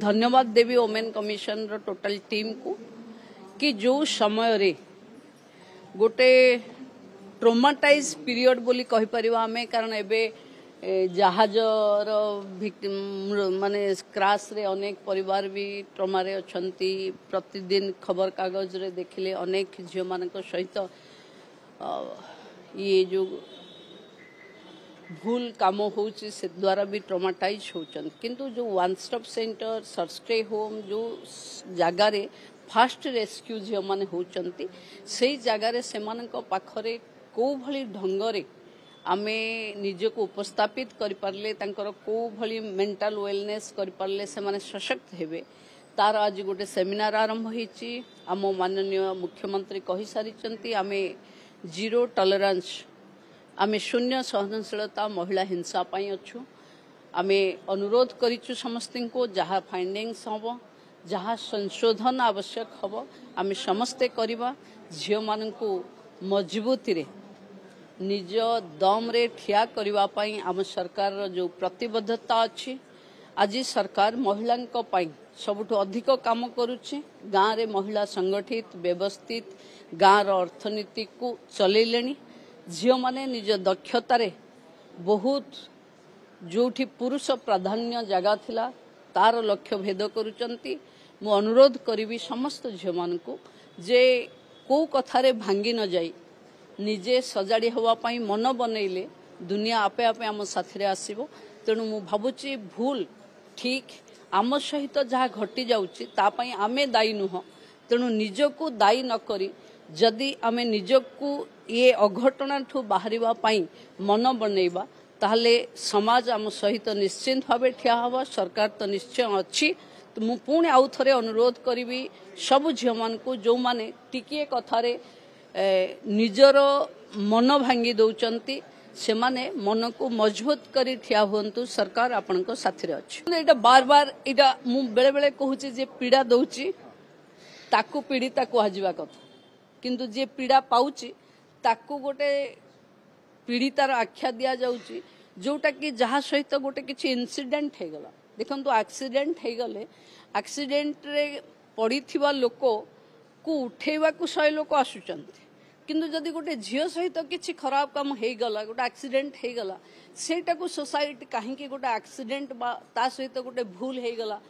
धन्यवाद देवी women commission रो total team को कि जो समय रे गोटे ट्रोमाटाइज पीरियड बोली कहि परिवा हमें कारण एबे जहाज माने क्राश रे अनेक परिवार भी ट्रोमा रे अछंती। प्रतिदिन खबर कागज रे देखिले अनेक झियो मानक सहित ये जो भूल काम होउची से द्वारा भी ट्रोमाटाइज होचन। किंतु जो वन स्टॉप सेंटर सर्स्टे होम जो जगार फास्ट रेस्क्यू झियो माने होचंती से जगार से मानक पाखरे को भली ढंगरे आमे निजको उपस्थापित करि परले तांकर को भली मेंटल वेलनेस करि परले से माने सशक्त हेबे तार आज गोटे सेमिनार आरंभ होईची। आम माननीय मुख्यमंत्री कहि सारिचंती आमे जीरो टॉलरेंस आमे शून्य सहनशीलता महिला हिंसा पाई अच्छु। आमे अनुरोध करिचु समस्त को जहाँ फाइंडिंग्स हम जहाँ संशोधन आवश्यक हम आमे समस्ते करवा। झियो मानकु मजबूती रे निज दम रे ठिया करबा पई आम सरकार जो प्रतिबद्धता अच्छी। आज सरकार महिलांक पई सबुठु अधिक काम करुछि। गाँव रे महिला संगठित व्यवस्थित गाँव रो अर्थनीति को चलेलेनी। झियो माने निज दक्षता रे बहुत जोठी पुरुष प्राधान्य जगह थिला तार लक्ष्य भेद करुचंती। मु अनुरोध करिवि समस्त झियो मानकु जे को कथारे भांगी न जाई निजे सजाड़ी हवा पाई मन बनैले दुनिया आपे आपे आम साथी रे आसीबो। तेणु मु भाबुची भूल ठीक आम सहित जहाँ घटी जाउची ता पाई आमे दायी नुह। तेणु निजको दायी न करी जदि आमे निजको ये अघटना ठू बाहरिबा पाई मन बनैबा ताहले समाज आम सहित निश्चिंत भावे ठिया हवा। सरकार तो निश्चय अच्छी। तो मु पुणी आउ थरे अनुरोध करिवि सब झियो मानकु जो माने टिकिए कथारे निजर मन भांगी दौचंती से माने मन को मजबूत करी ठिया हुंतु। सरकार आपनक साथी रे अछि। एटा बार बार एटा मु बेले बेले कहूची जे पीड़ा दउची ताकू पीड़िता को हजिबा कथा किंतु जे पीड़ा पाउची ताकू गोटे पीड़ितार आख्या दिया जाउची जोटा कि जहाँ सहित गोटे किछि इन्सिडेंट हे गला। देखंतु एक्सीडेंट हे गले एक्सीडेंट रे पड़ीथिबा लोक को उठेबा को 100 लोक आसुचंती किंतु जदि गोटे झियो सहित किछि खराब काम हे गला गोटे एक्सीडेंट हे गला सेटा को सोसाइटी काहे कि गोटे एक्सीडेंट बा ता सहित गोटे भूल हे गला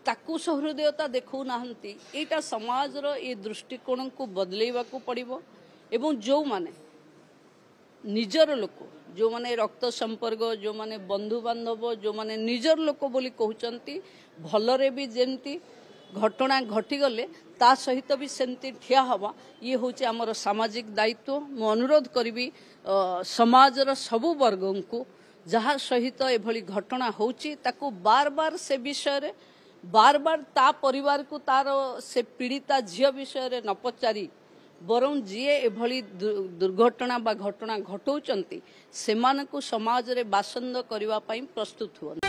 ताकू सहृदयता देखौ नाहंती। एटा समाज रो ए दृष्टिकोण को बदलेबा को पड़िबो एवं जो माने निजर लोक जो माने रक्त संपर्क जो माने बंधु बांधव जो माने निजर लोक बोली कहउचंती भलरे भी जेंती घटना घटी गले ता सहित भी सेंती ठिया हवा। ये होचे हमर सामाजिक दायित्व। मु अनुरोध करिवि समाज रो सबु वर्गों को जहाँ सहित एभली घटना होची ताकू बार बार से विषय रे बार बार ता परिवार को तार से पीड़िता झियो विषय रे न पचारी बरं जीए एभली दुर्घटना बा घटना घटौचंती सेमानकु समाज रे बासंद करिवा पई प्रस्तुत हुअन।